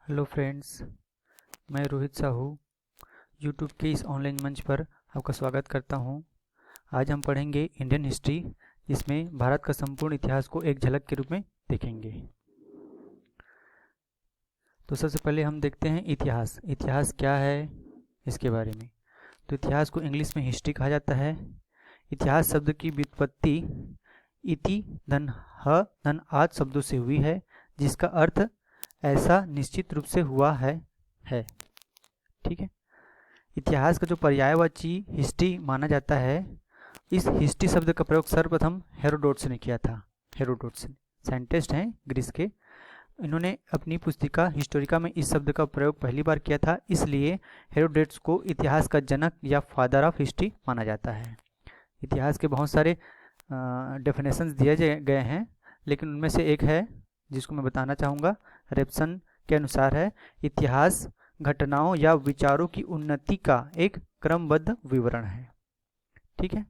Hello friends, मैं Rohit Sahu YouTube के इस ऑनलाइन मंच पर आपका स्वागत करता हूं। आज हम पढ़ेंगे इंडियन हिस्ट्री, जिसमें भारत का संपूर्ण इतिहास को एक झलक के रूप में देखेंगे। तो सबसे पहले हम देखते हैं इतिहास। इतिहास क्या है इसके बारे में। तो इतिहास को इंग्लिश में हिस्ट्री कहा जाता है। इतिहास शब्द की व्युत्पत्ति इति धन ह धन आज शब्दों से हुई है, जिसका अर्थ ऐसा निश्चित रूप से हुआ है। ठीक है। इतिहास का जो पर्यायवाची हिस्ट्री माना जाता है, इस हिस्ट्री शब्द का प्रयोग सर्वप्रथम हेरोडोटस ने किया था। हेरोडोटस साइंटिस्ट हैं ग्रीस के। इन्होंने अपनी पुस्तिका हिस्टोरिका में इस शब्द का प्रयोग पहली बार किया था, इसलिए हेरोडोटस को इतिहास का जनक या फादर ऑफ हिस्ट्री माना जाता है। इतिहास के बहुत सारे डेफिनेशंस दिए गए हैं, लेकिन उनमें से एक है जिसको मैं बताना चाहूँगा। रेप्सन के अनुसार है, इतिहास घटनाओं या विचारों की उन्नति का एक क्रमबद्ध विवरण है। ठीक है।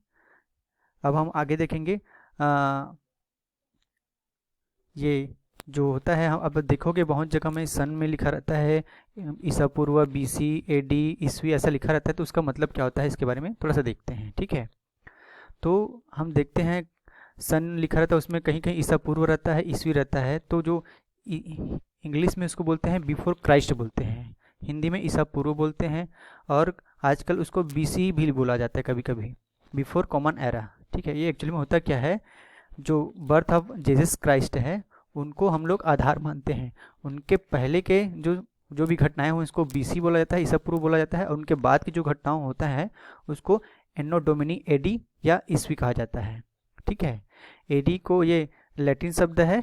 अब हम आगे देखेंगे। ये जो होता है, हम अब देखोगे बहुत जगह में सन में लिखा रहता है, ईसा पूर्व, बीसी, एडी, ईस्वी ऐसा लिखा रहता है। तो उसका मतलब क्या होता है, इसके बारे में थोड़ा सा देखते हैं। ठीक है। तो हम देखते हैं सन लिखा रहता है, उसमें कहीं कहीं ईसा पूर्व रहता है, ईस्वी रहता है। तो जो इंग्लिश में उसको बोलते हैं बिफोर क्राइस्ट बोलते हैं, हिंदी में ईसा पूर्व बोलते हैं, और आजकल उसको बीसी भी बोला जाता है कभी कभी, बिफोर कॉमन एरा। ठीक है। ये एक्चुअली में होता क्या है, जो बर्थ ऑफ जीसस क्राइस्ट है उनको हम लोग आधार मानते हैं। उनके पहले के जो भी घटनाएं हुई उसको बीसी बोला जाता है, ईसा पूर्व बोला जाता है, और उनके बाद की जो घटनाओं होता है उसको एनो डोमिनी एडी या ईस्वी कहा जाता है। ठीक है। एडी को ये लैटिन शब्द है।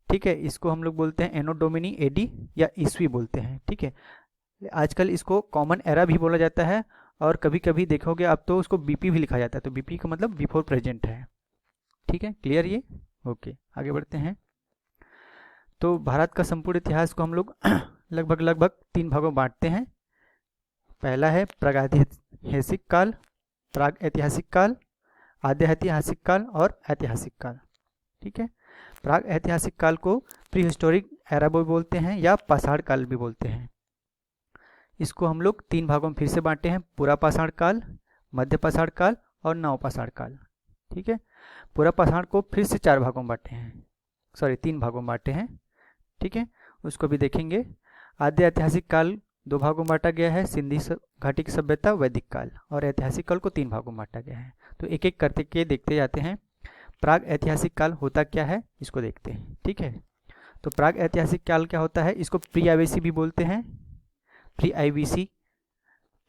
ठीक है। इसको हम लोग बोलते हैं एनो डोमिनी एडी या ईस्वी बोलते हैं। ठीक है। आजकल इसको कॉमन एरा भी बोला जाता है, और कभी कभी देखोगे आप तो उसको बीपी भी लिखा जाता है। तो बीपी का मतलब बिफोर प्रेजेंट है। ठीक है। क्लियर ये? ओके, आगे बढ़ते हैं। तो भारत का संपूर्ण इतिहास को हम लोग लगभग 3 भागों में बांटते हैं। पहला है प्रागैतिहासिक काल, प्राग ऐतिहासिक काल, आद्य ऐतिहासिक काल और ऐतिहासिक काल। ठीक है। प्राग ऐतिहासिक काल को प्री हिस्टोरिक एरा भी बोलते हैं या पाषाण काल भी बोलते हैं। इसको हम लोग 3 भागों में फिर से बांटे हैं, पूरा पाषाण काल, मध्य पाषाण काल और नव पाषाण काल। ठीक है। पूरा पाषाण को फिर से 4 भागों में बांटे हैं, 3 भागों में बांटे हैं। ठीक है। उसको भी देखेंगे। आद्य ऐतिहासिक काल 2 भागों में बांटा गया है, सिंधी घाटी की सभ्यता, वैदिक काल, और ऐतिहासिक काल को 3 भागों में बांटा गया है। तो एक एक करते के देखते जाते हैं। प्राग ऐतिहासिक काल होता क्या है, इसको देखते हैं। ठीक है। तो प्राग ऐतिहासिक काल क्या होता है, इसको प्री आईबीसी भी बोलते हैं, pre IVC,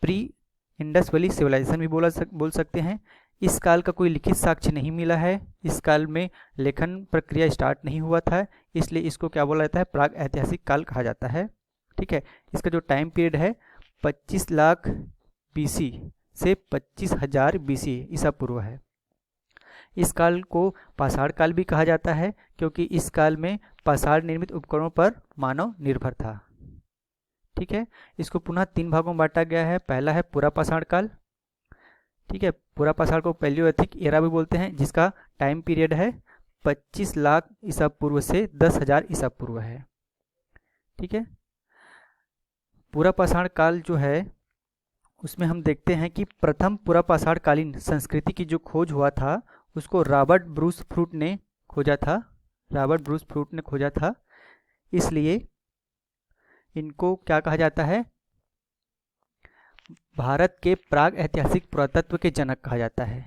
pre Indus Valley civilisation भी बोल सकते हैं। इस काल का कोई लिखित साक्ष्य नहीं मिला है, इस काल में लेखन प्रक्रिया स्टार्ट नहीं हुआ था, इसलिए इसको क्या बोला जाता है, प्राग ऐतिहासिक काल कहा जाता है। ठीक है। इसका जो टाइम पीरियड है 25 लाख बीसी से 25,000 बीसी ईसा पूर्व है। इस काल को पाषाण काल भी कहा जाता है, क्योंकि इस काल में पाषाण निर्मित उपकरणों पर मानव निर्भर था। ठीक है। इसको पुनः 3 भागों में बांटा गया है। पहला है पूरा पाषाण काल। ठीक है। पूरा पाषाण को पैलियोलिथिक एरा भी बोलते हैं, जिसका टाइम पीरियड है 25 लाख ईसा पूर्व से 10,000 ईसा पूर्व है। ठीक है। पूरा पाषाण काल जो है उसमें हम देखते हैं कि प्रथम पूरा पाषाण कालीन संस्कृति की जो खोज हुआ था उसको रॉबर्ट ब्रूस फ्रूट ने खोजा था। इसलिए इनको क्या कहा जाता है, भारत के प्राग ऐतिहासिक पुरातत्व के जनक कहा जाता है।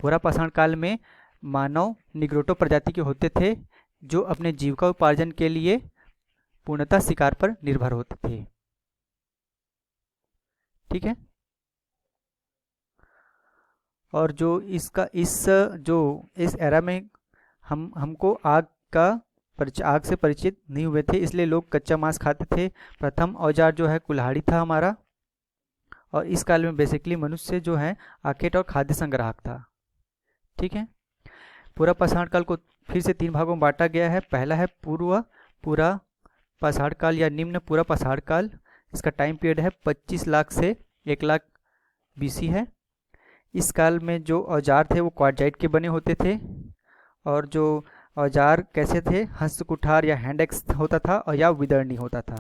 पूरा पाषाण काल में मानव निग्रोटो प्रजाति के होते थे, जो अपने जीविका उपार्जन के लिए पूर्णतः शिकार पर निर्भर होते थे। ठीक है। और जो इस एरा में हमको आग से परिचित नहीं हुए थे, इसलिए लोग कच्चा मांस खाते थे। प्रथम औजार जो है कुल्हाड़ी था हमारा, और इस काल में बेसिकली मनुष्य जो है आखेट और खाद्य संग्राहक था। ठीक है। पूरा पाषाण काल को फिर से 3 भागों में बांटा गया है। पहला है पूरा पाषाण काल या निम्न पूरा पाषाण काल। इसका टाइम पीरियड है 25 लाख से 1 लाख बीसी है। इस काल में जो औजार थे वो क्वार्जाइट के बने होते थे, और जो औजार कैसे थे, हस्त कुठार या हैंड एक्स होता था, और या विदर्णी होता था।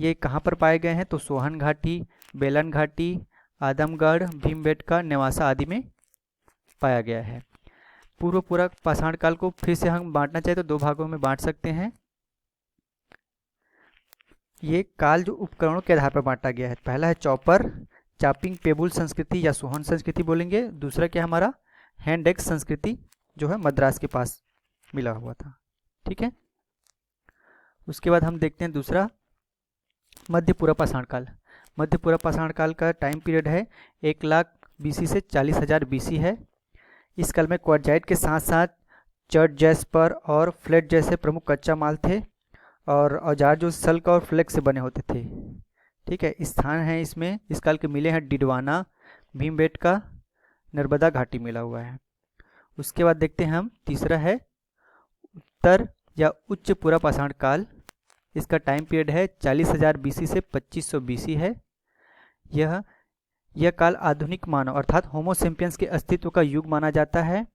ये कहाँ पर पाए गए हैं? तो सोहन घाटी, बेलन घाटी, आदमगढ़, भीमबेटका, नेवासा आदि में पाया गया है। पूर्व पाषाण काल को फिर से हम बांटना चाहे तो दो भागों में बांट सकते हैं। ये काल जो उपकरणों के आधार पर बांटा गया है, पहला है चॉपर, चापिंग पेबुल संस्कृति या सोहन संस्कृति बोलेंगे। दूसरा क्या हमारा हैंड एक्स संस्कृति जो है मद्रास के पास मिला हुआ था। ठीक है, उसके बाद हम देखते हैं दूसरा मध्य पूर्व पाषाण काल। मध्य पूर्व पाषाण काल का टाइम पीरियड है 1 लाख BC से 40,000 BC है। इस काल में क्वार्जाइट के साथ साथ चर्ट जैस्पर और फ्लेट जैसे प्रमुख कच्चा माल थे और औजार जो सल्क और फ्लेक्स से बने होते थे। ठीक है, स्थान है इसमें इस काल के मिले हैं डिडवाना, भीमबेटका, नर्मदा घाटी मिला हुआ है। उसके बाद देखते हैं हम तीसरा है उत्तर या उच्च पूर्व पाषाण काल। इसका टाइम पीरियड है 40,000 BC से 2500 BC है। यह काल आधुनिक मानव अर्थात होमो सेपियंस के अस्तित्व का युग माना जाता है।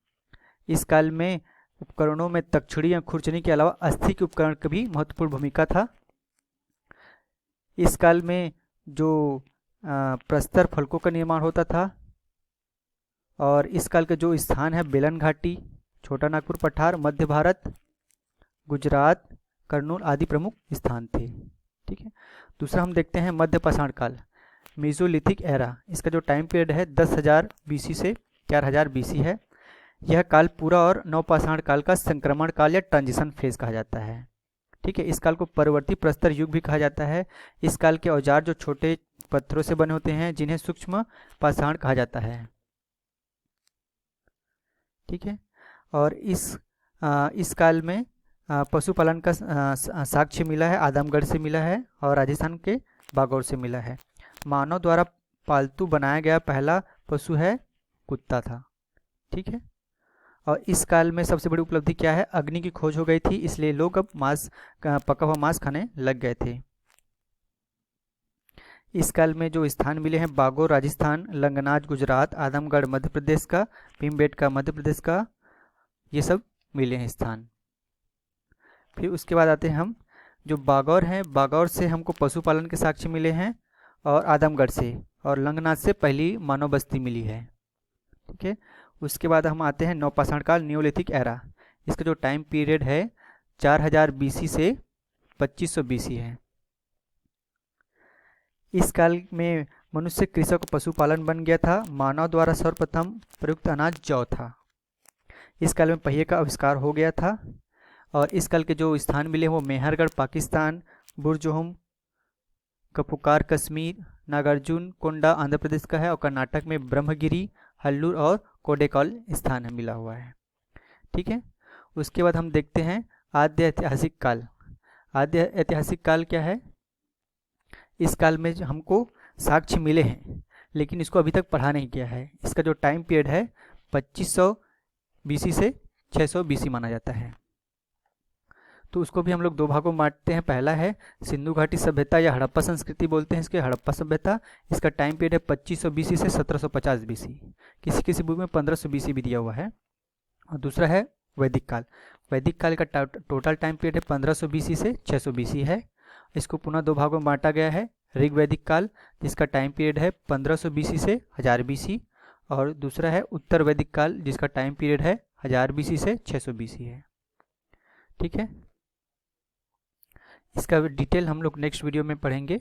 इस काल में उपकरणों में तक्षुड़ी या खुरचनी के अलावा अस्थि के उपकरण की भी महत्वपूर्ण भूमिका था। इस काल में जो प्रस्तर फलकों का निर्माण होता था और इस काल का जो स्थान है बेलन घाटी, छोटा नागपुर पठार, मध्य भारत, गुजरात, करनूल आदि प्रमुख स्थान थे। ठीक है, दूसरा हम देखते हैं मध्य पाषाण काल, मेसोलिथिक एरा। इसका जो टाइम पीरियड है 10,000 BC से 4,000 BC है। यह काल पूरा और नवपाषाण काल का संक्रमण काल या ट्रांजिशन फेज कहा जाता है। ठीक है, इस काल को परवर्ती प्रस्तर युग भी कहा जाता है। इस काल के औजार जो छोटे पत्थरों से बने होते हैं जिन्हें सूक्ष्म पाषाण कहा जाता है। ठीक है, और इस काल में पशुपालन का साक्ष्य मिला है, आदमगढ़ से मिला है और राजस्थान के बागौर से मिला है। मानव द्वारा पालतू बनाया गया पहला पशु है कुत्ता था। ठीक है, और इस काल में सबसे बड़ी उपलब्धि क्या है? अग्नि की खोज हो गई थी, इसलिए लोग अब पका हुआ मांस खाने लग गए थे। इस काल में जो स्थान मिले हैं बागौर राजस्थान, लंगनाज गुजरात, आदमगढ़ मध्य प्रदेश का, भीमबेटका मध्य प्रदेश का, ये सब मिले हैं स्थान। फिर उसके बाद आते हैं हम जो बागौर हैं, बागौर से हमको पशुपालन के साक्ष्य मिले हैं और आदमगढ़ से और लंगनाथ से पहली मानव बस्ती मिली है। ठीक है, उसके बाद हम आते हैं नवपाषाण काल, न्यूलिथिक एरा। इसका जो टाइम पीरियड है 4000 BC से 2500 BC है। इस काल में मनुष्य कृषक पशुपालन बन गया था। मानव द्वारा सर्वप्रथम प्रयुक्त अनाज जौ था। इस काल में पहिए का आविष्कार हो गया था और इस काल के जो स्थान मिले वो मेहरगढ़ पाकिस्तान, बुरजोहम कपुकार कश्मीर, नागार्जुन कोंडा आंध्र प्रदेश का है और कर्नाटक में ब्रह्मगिरी, हल्लूर और कोडेकल स्थान है मिला हुआ है। ठीक है, उसके बाद हम देखते हैं आद्य ऐतिहासिक काल। आद्य ऐतिहासिक काल क्या है? इस काल में हमको साक्ष्य मिले हैं लेकिन इसको अभी तक पढ़ा नहीं गया है। इसका जो टाइम पीरियड है 2500 BC से 600 BC माना जाता है। तो उसको भी हम लोग दो भागों में बांटते हैं। पहला है सिंधु घाटी सभ्यता या हड़प्पा संस्कृति बोलते हैं इसके, हड़प्पा सभ्यता। इसका टाइम पीरियड है 2500 BC से 1750 BC। किसी किसी बुक में 1500 BC भी दिया हुआ है। और दूसरा है वैदिक काल। वैदिक काल का टोटल टाइम पीरियड है 1500 BC से 600 BC है। इसको पुनः दो भागों में बांटा गया है। ऋग वैदिक काल जिसका टाइम पीरियड है 1500 BC से 1000 BC और दूसरा है उत्तर वैदिक काल जिसका टाइम पीरियड है 1000 BC से 600 BC है। ठीक है, इसका डिटेल हम लोग नेक्स्ट वीडियो में पढ़ेंगे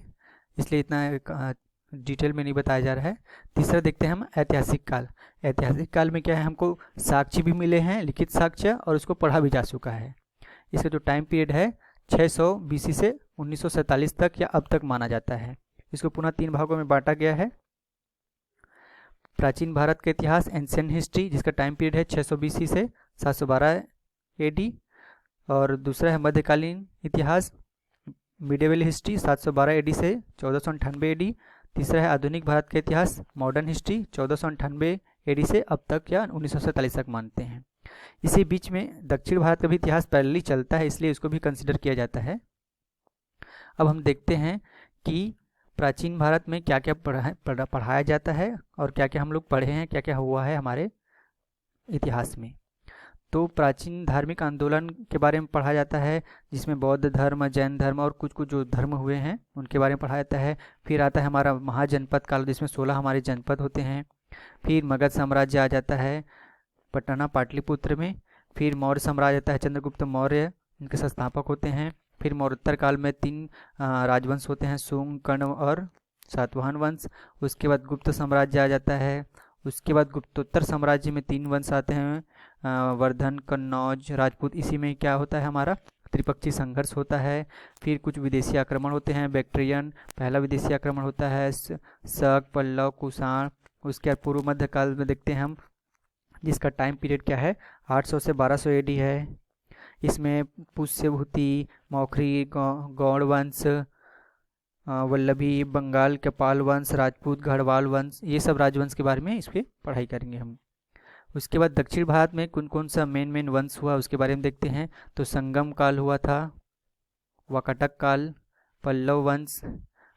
इसलिए इतना डिटेल में नहीं बताया जा रहा है। तीसरा देखते हैं हम ऐतिहासिक काल। ऐतिहासिक काल में क्या है, हमको साक्ष्य भी मिले हैं, लिखित साक्ष्य, और उसको पढ़ा भी जा चुका है। इसका जो टाइम पीरियड है 600 BC से 1947 तक या अब तक माना जाता है। इसको पुनः 3 भागों में बांटा गया है। प्राचीन भारत का इतिहास एंशिएंट हिस्ट्री जिसका टाइम पीरियड है 600 BC से 712 AD और दूसरा है मध्यकालीन इतिहास मिडिवल हिस्ट्री 712 AD से 1498 AD। तीसरा है आधुनिक भारत का इतिहास मॉडर्न हिस्ट्री 1498 AD से अब तक या 1947 तक मानते हैं। इसी बीच में दक्षिण भारत का भी इतिहास पैरेलली चलता है इसलिए इसको भी कंसिडर किया जाता है। अब हम देखते हैं कि प्राचीन भारत में क्या क्या पढ़ाया जाता है और क्या क्या हम लोग पढ़े हैं, क्या क्या हुआ है हमारे इतिहास में। तो प्राचीन धार्मिक आंदोलन के बारे में पढ़ा जाता है, जिसमें बौद्ध धर्म, जैन धर्म और कुछ कुछ जो धर्म हुए हैं उनके बारे में पढ़ा जाता है। फिर आता है हमारा महाजनपद काल, जिसमें 16 हमारे जनपद होते हैं। फिर मगध साम्राज्य आ जाता है पटना पाटलिपुत्र में। फिर मौर्य साम्राज्य आता है, चंद्रगुप्त मौर्य इनके संस्थापक होते हैं। फिर मौर्योत्तर काल में 3 राजवंश होते हैं, शुंग, कण्व और सातवाहन वंश। उसके बाद गुप्त साम्राज्य आ जाता है। उसके बाद गुप्तोत्तर साम्राज्य में 3 वंश आते हैं, वर्धन, कन्नौज, राजपूत। इसी में क्या होता है हमारा त्रिपक्षीय संघर्ष होता है। फिर कुछ विदेशी आक्रमण होते हैं, बैक्ट्रियन पहला विदेशी आक्रमण होता है, शक, पल्लव, कुषाण। उसके बाद पूर्व मध्य काल में देखते हैं हम, जिसका टाइम पीरियड क्या है 800 से 1200 AD है। इसमें पुष्यभूति, मौखरी, गौड़ वंश, वल्लभी, बंगाल के पाल वंश, राजपूत, गढ़वाल वंश, ये सब राजवंश के बारे में इस पर पढ़ाई करेंगे हम। उसके बाद दक्षिण भारत में कौन कौन सा मेन वंश हुआ उसके बारे में देखते हैं। तो संगम काल हुआ था, वाकाटक काल, पल्लव वंश,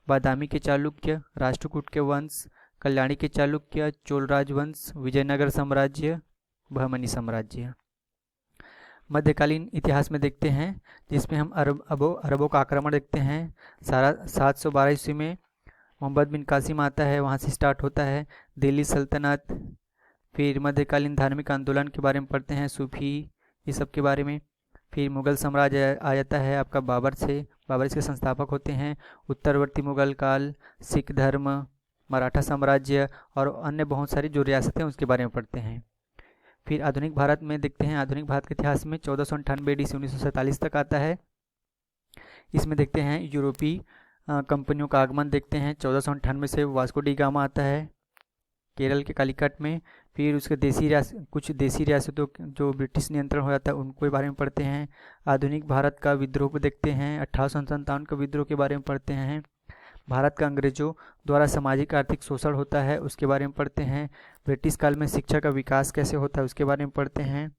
बादामी के चालुक्य, राष्ट्रकूट के वंश, कल्याणी के चालुक्य, चोल राजवंश, विजयनगर साम्राज्य, बहमनी साम्राज्य। मध्यकालीन इतिहास में देखते हैं, जिसमें हम अरबों का आक्रमण देखते हैं। 712 ईस्वी में मोहम्मद बिन कासिम आता है, वहाँ से स्टार्ट होता है। दिल्ली सल्तनत। फिर मध्यकालीन धार्मिक आंदोलन के बारे में पढ़ते हैं, सूफी, ये सब के बारे में। फिर मुगल साम्राज्य आ जाता है आपका बाबर इसके संस्थापक होते हैं। उत्तरवर्ती मुगल काल, सिख धर्म, मराठा साम्राज्य और अन्य बहुत सारी जो रियासतें उसके बारे में पढ़ते हैं। फिर आधुनिक भारत में देखते हैं, आधुनिक भारत के इतिहास में 1498 AD से 1947 तक आता है। इसमें देखते हैं यूरोपीय कंपनियों का आगमन देखते हैं। 1498 से वास्को डी गामा आता है केरल के कालीकट में। फिर उसके कुछ देसी रियासतों जो ब्रिटिश नियंत्रण हो जाता है उनको बारे में पढ़ते हैं। आधुनिक भारत का विद्रोह को देखते हैं, 1857 का विद्रोह के बारे में पढ़ते हैं। भारत का अंग्रेजों द्वारा सामाजिक आर्थिक शोषण होता है उसके बारे में पढ़ते हैं। ब्रिटिश काल में शिक्षा का विकास कैसे होता है उसके बारे में पढ़ते हैं।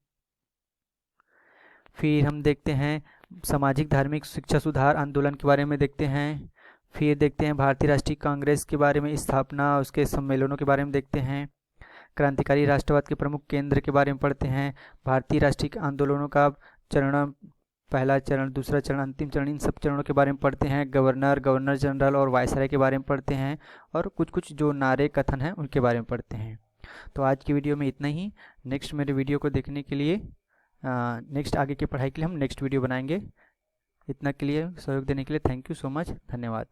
फिर हम देखते हैं सामाजिक धार्मिक शिक्षा सुधार आंदोलन के बारे में देखते हैं। फिर देखते हैं भारतीय राष्ट्रीय कांग्रेस के बारे में, स्थापना, उसके सम्मेलनों के बारे में देखते हैं। क्रांतिकारी राष्ट्रवाद के प्रमुख केंद्र के बारे में पढ़ते हैं। भारतीय राष्ट्रीय आंदोलनों का चरण, पहला चरण, दूसरा चरण, अंतिम चरण, इन सब चरणों के बारे में पढ़ते हैं। गवर्नर जनरल और वायसराय के बारे में पढ़ते हैं और कुछ कुछ जो नारे कथन हैं उनके बारे में पढ़ते हैं। तो आज की वीडियो में इतना ही। नेक्स्ट मेरे वीडियो को देखने के लिए, नेक्स्ट आगे की पढ़ाई के लिए हम नेक्स्ट वीडियो बनाएंगे। इतना के लिए सहयोग देने के लिए थैंक यू सो मच, धन्यवाद।